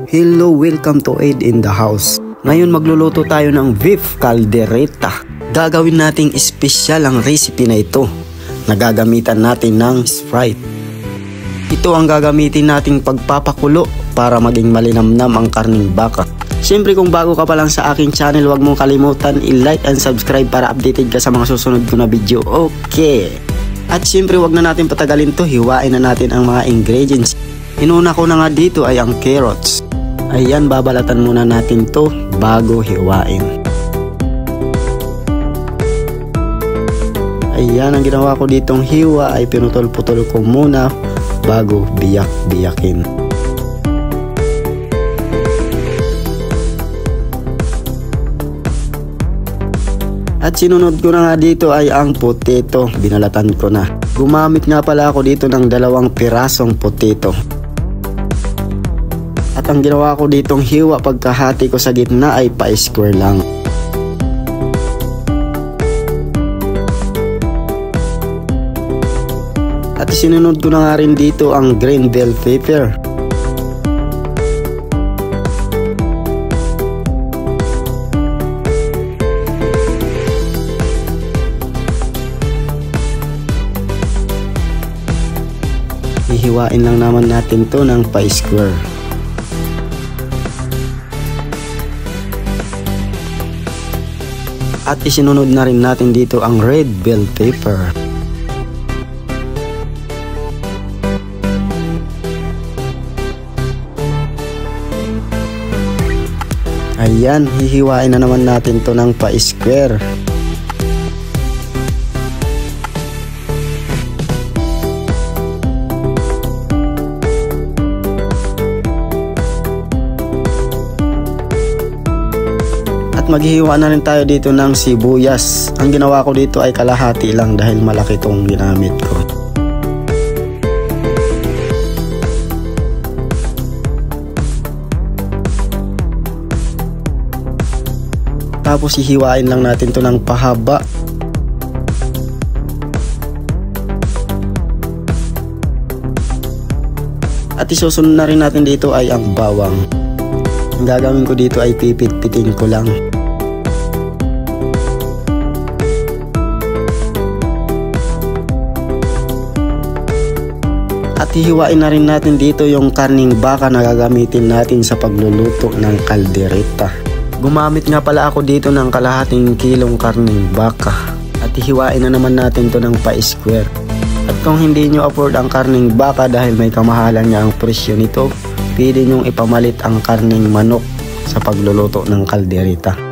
Hello, welcome to Aid in the House. Ngayon magluluto tayo ng beef caldereta. Gagawin nating espesyal ang recipe na ito. Nagagamitan natin ng Sprite. Ito ang gagamitin nating pagpapakulo para maging malinamnam ang karning baka. Siyempre kung bago ka pa lang sa aking channel, huwag mong kalimutan i-like and subscribe para updated ka sa mga susunod ko na video. Okay. At siyempre huwag na natin patagalin to, hiwain na natin ang mga ingredients. Inuna ko na nga dito ay ang carrots. Ayan, babalatan muna natin to bago hiwain. Ayan, ang ginawa ko ditong hiwa ay pinutol-putol ko muna bago biyak-biyakin. At sinunod ko na nga dito ay ang potato. Binalatan ko na. Gumamit nga pala ako dito ng 2 pirasong potato. At ang ginawa ko ditong hiwa pagkahati ko sa gitna ay pa-square lang. At sinunod ko na nga rin dito ang green bell pepper. Hihiwain lang naman natin to ng pa-square. At isinunod na rin natin dito ang red bell pepper. Ayan, hihiwain na naman natin to ng pa-square. Maghihiwa na rin tayo dito ng sibuyas. Ang ginawa ko dito ay kalahati lang dahil malaki tong ginamit ko. Tapos hihiwain lang natin to ng pahaba. At isusunod na rin natin dito ay ang bawang. Ang gagawin ko dito ay pipit-pitin ko lang. At hihiwain na rin natin dito yung karning baka na gagamitin natin sa pagluluto ng caldereta. Gumamit nga pala ako dito ng kalahating kilong karning baka. At hihiwain na naman natin to ng pa-square. At kung hindi nyo afford ang karning baka dahil may kamahalan nga ang presyo nito, pwede nyong ipamalit ang karning manok sa pagluluto ng caldereta.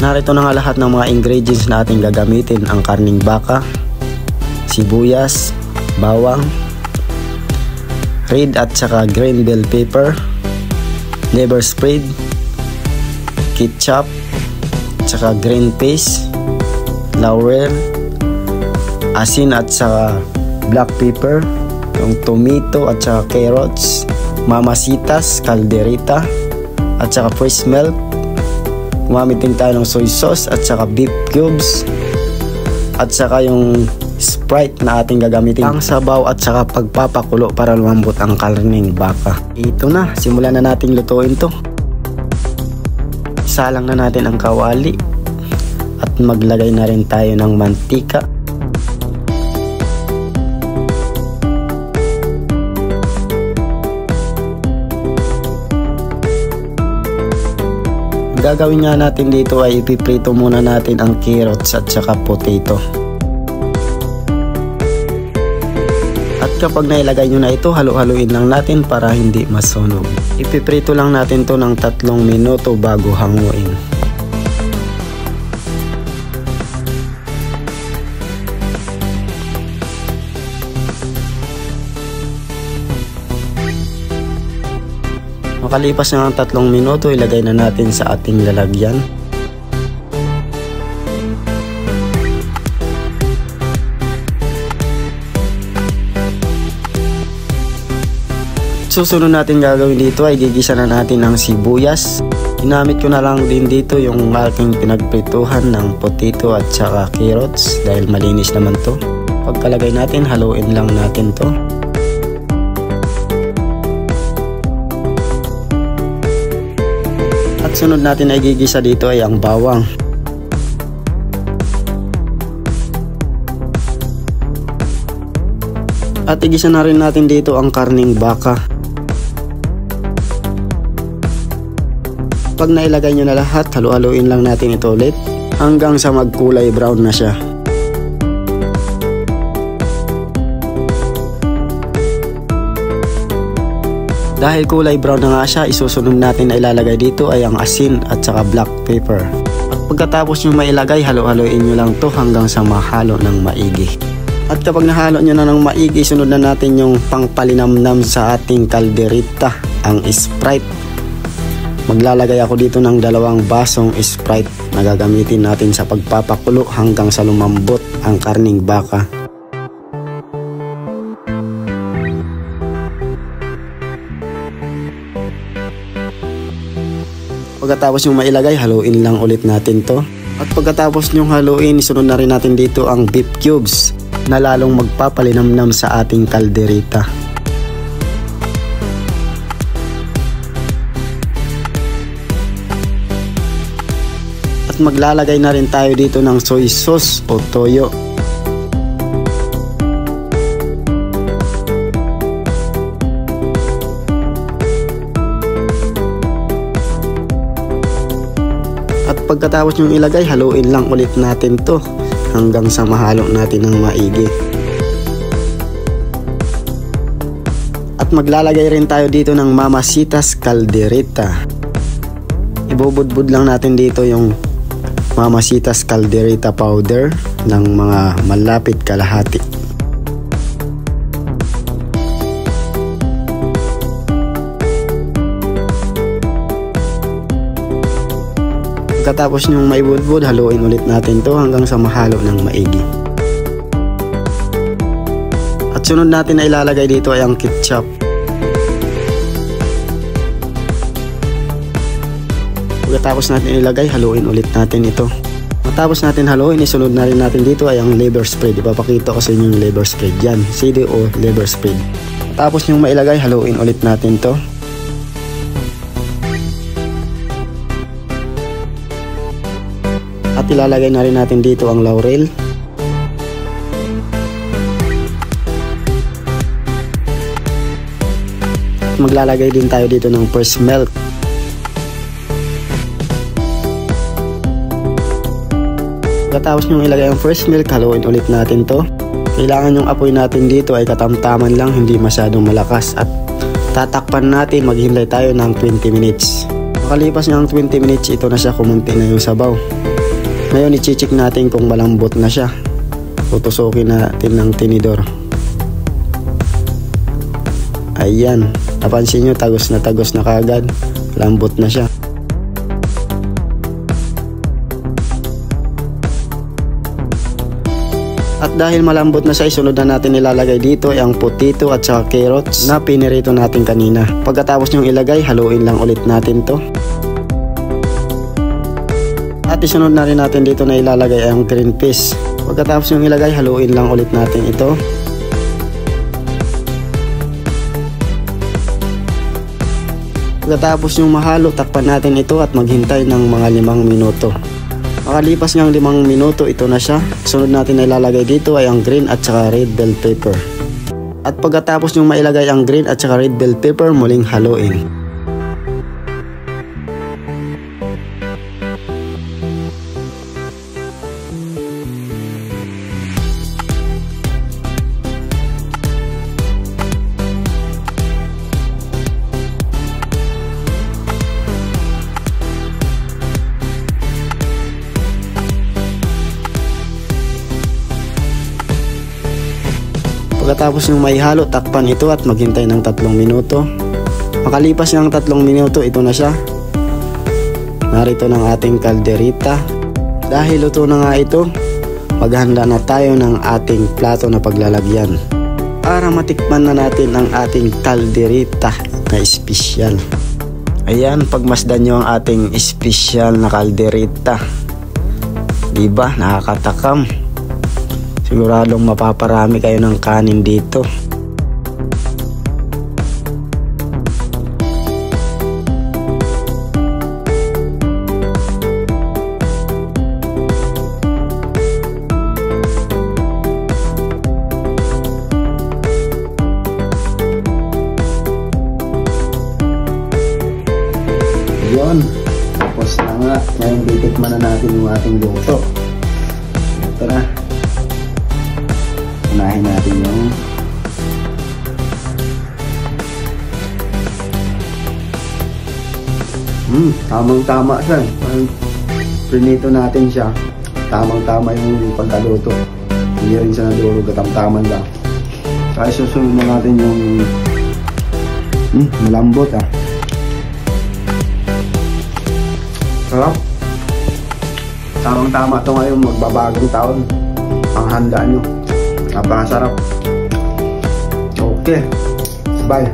Narito na nga lahat ng mga ingredients na ating gagamitin. Ang karning baka, sibuyas, bawang, red at saka green bell pepper, liver spread, ketchup, saka green paste, laurel, asin at saka black pepper, yung tomato at saka carrots, mamasitas, caldereta, at saka fresh milk. Gumamit din tayo ng soy sauce at saka beef cubes at saka yung Sprite na ating gagamitin ang sabaw at saka pagpapakulo para lumambot ang karning baka. Ito na, simulan na nating lutuin to. Isalang na natin ang kawali at maglagay na rin tayo ng mantika. Gagawin nga natin dito ay ipiprito muna natin ang carrots at saka potato. At kapag nailagay nyo na ito, halu-haluin lang natin para hindi masunog. Ipiprito lang natin to ng 3 minuto bago hanguin. Makalipas ng 3 minuto, ilagay na natin sa ating lalagyan. Susunod natin gagawin dito ay gigisa na natin ang sibuyas Ginamit ko na lang din dito yung aking pinagprituhan ng potato at saka carrots dahil malinis naman to. Pagkalagay natin, haluin lang natin to. At sunod natin na igigisa dito ay ang bawang. At igisa na rin natin dito ang karning baka. Pag nailagay nyo na lahat, halu-haluin lang natin ito ulit hanggang sa magkulay brown na siya. Dahil kulay brown na nga siya, isusunod natin na ilalagay dito ay ang asin at saka black pepper. At pagkatapos nyo mailagay, halu-haluin nyo lang to hanggang sa mahalo ng maigi. At kapag nahalo nyo na ng maigi, sunod na natin yung pangpalinamnam sa ating kaldereta, ang Sprite. Maglalagay ako dito ng 2 basong Sprite na gagamitin natin sa pagpapakulo hanggang sa lumambot ang karning baka. Pagkatapos yung mailagay, haluin lang ulit natin to. At pagkatapos nyong haluin, isunod na rin natin dito ang beef cubes na lalong magpapalinamnam sa ating kaldereta. Maglalagay na rin tayo dito ng soy sauce o toyo. At pagkatapos yung ilagay, haluin lang ulit natin to hanggang sa mahalo natin ng maigi. At maglalagay rin tayo dito ng Mamacita's Caldereta. Ibubudbud lang natin dito yung Mamacita's Caldereta powder ng mga malapit kalahati. Pagkatapos nyong maibudbud, haluin ulit natin to hanggang sa mahalo ng maigi. At sunod natin na ilalagay dito ay ang ketchup. Pagkatapos natin ilagay, haluin ulit natin ito. Matapos natin haluin, isunod na rin natin dito ay ang liver spread. Ipapakita ko sa inyo yung liver spread yan. CDO liver spread. Tapos yung mailagay, haluin ulit natin to. At ilalagay na rin natin dito ang laurel. At maglalagay din tayo dito ng first milk. Pagkatapos nyo ilagay ang first milk, haluin ulit natin to. Kailangan yung apoy natin dito ay katamtaman lang, hindi masyadong malakas. At tatakpan natin, maghintay tayo ng 20 minutes. Makalipas ng 20 minutes, ito na siya, kumunti na yung sabaw. Ngayon, i-check natin kung malambot na siya. Tutusukin natin ng tinidor. Ayan, napansin nyo, tagos na kagad. Lambot na siya. At dahil malambot na siya, isunod na natin ilalagay dito ay ang potato at saka carrots na pinirito natin kanina. Pagkatapos nyong ilagay, haluin lang ulit natin to. At isunod na rin natin dito na ilalagay ay ang green peas. Pagkatapos nyong ilagay, haluin lang ulit natin ito. Pagkatapos nyong mahalo, takpan natin ito at maghintay ng mga 5 minuto. Makalipas ng 5 minuto, ito na siya. Sunod natin na ilalagay dito ay ang green at saka red bell pepper. At pagkatapos yung mailagay ang green at saka red bell pepper, muling haluin. Pagkatapos ng maihalo, takpan ito at maghintay ng 3 minuto. Makalipas ng 3 minuto, ito na siya. Narito ng ating kaldereta. Dahil luto na nga ito, maghanda na tayo ng ating plato na paglalagyan. Para matikman na natin ang ating kaldereta na espesyal. Ayan, pagmasdan nyo ang ating espesyal na kaldereta. Diba? Nakakatakam. Siguradong mapaparami kayo ng kanin dito. Yun, tapos na nga. Ngayon titikman na natin yung ating luto. Ito na. Unahin natin yung tamang-tama siya. Prinito natin siya. Tamang-tama yung pagkaluto. Hindi rin siya nadurog, katamtaman lang. Kaya susunod na natin yung malambot Sarap. Tamang-tama ito ngayon, magbabagong taon. Panghanda nyo. Napakasarap. Okay. Bye.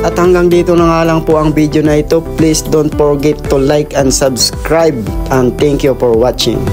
At hanggang dito na nga lang po ang video na ito. Please don't forget to like and subscribe. And thank you for watching.